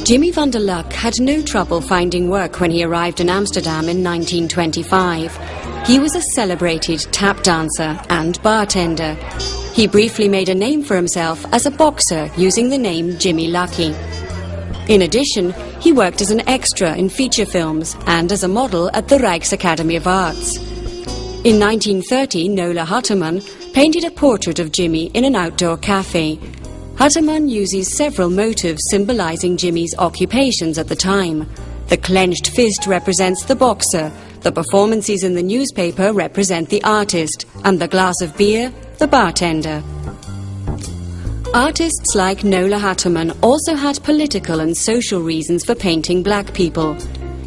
Jimmy van der Luk had no trouble finding work when he arrived in Amsterdam in 1925. He was a celebrated tap dancer and bartender. He briefly made a name for himself as a boxer using the name Jimmy Lucky. In addition, he worked as an extra in feature films and as a model at the Rijksacademy of Arts. In 1930, Nola Hutterman painted a portrait of Jimmy in an outdoor cafe. Hutterman uses several motifs symbolizing Jimmy's occupations at the time. The clenched fist represents the boxer, the performances in the newspaper represent the artist, and the glass of beer, the bartender. Artists like Nola Hutterman also had political and social reasons for painting black people.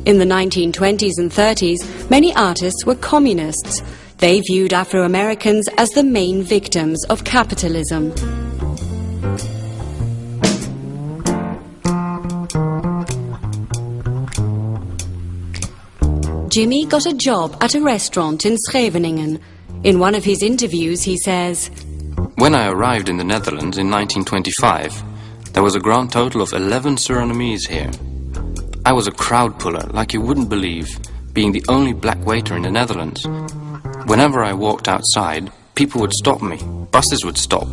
In the 1920s and 30s, many artists were communists. They viewed Afro-Americans as the main victims of capitalism. Jimmy got a job at a restaurant in Scheveningen. In one of his interviews, he says, "When I arrived in the Netherlands in 1925, there was a grand total of 11 Surinamese here. I was a crowd puller like you wouldn't believe, being the only black waiter in the Netherlands. Whenever I walked outside, people would stop me, buses would stop.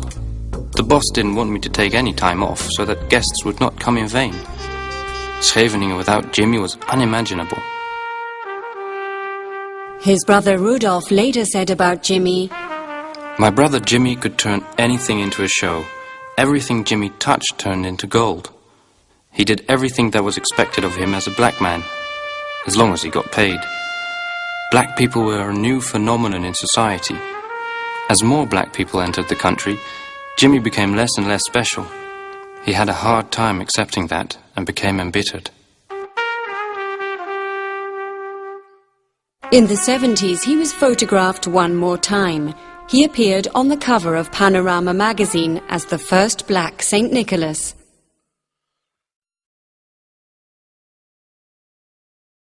The boss didn't want me to take any time off so that guests would not come in vain. Scheveningen without Jimmy was unimaginable." His brother Rudolf later said about Jimmy, "My brother Jimmy could turn anything into a show. Everything Jimmy touched turned into gold. He did everything that was expected of him as a black man, as long as he got paid. Black people were a new phenomenon in society. As more black people entered the country, Jimmy became less and less special. He had a hard time accepting that and became embittered." In the 70s, he was photographed one more time. He appeared on the cover of Panorama magazine as the first black St. Nicholas.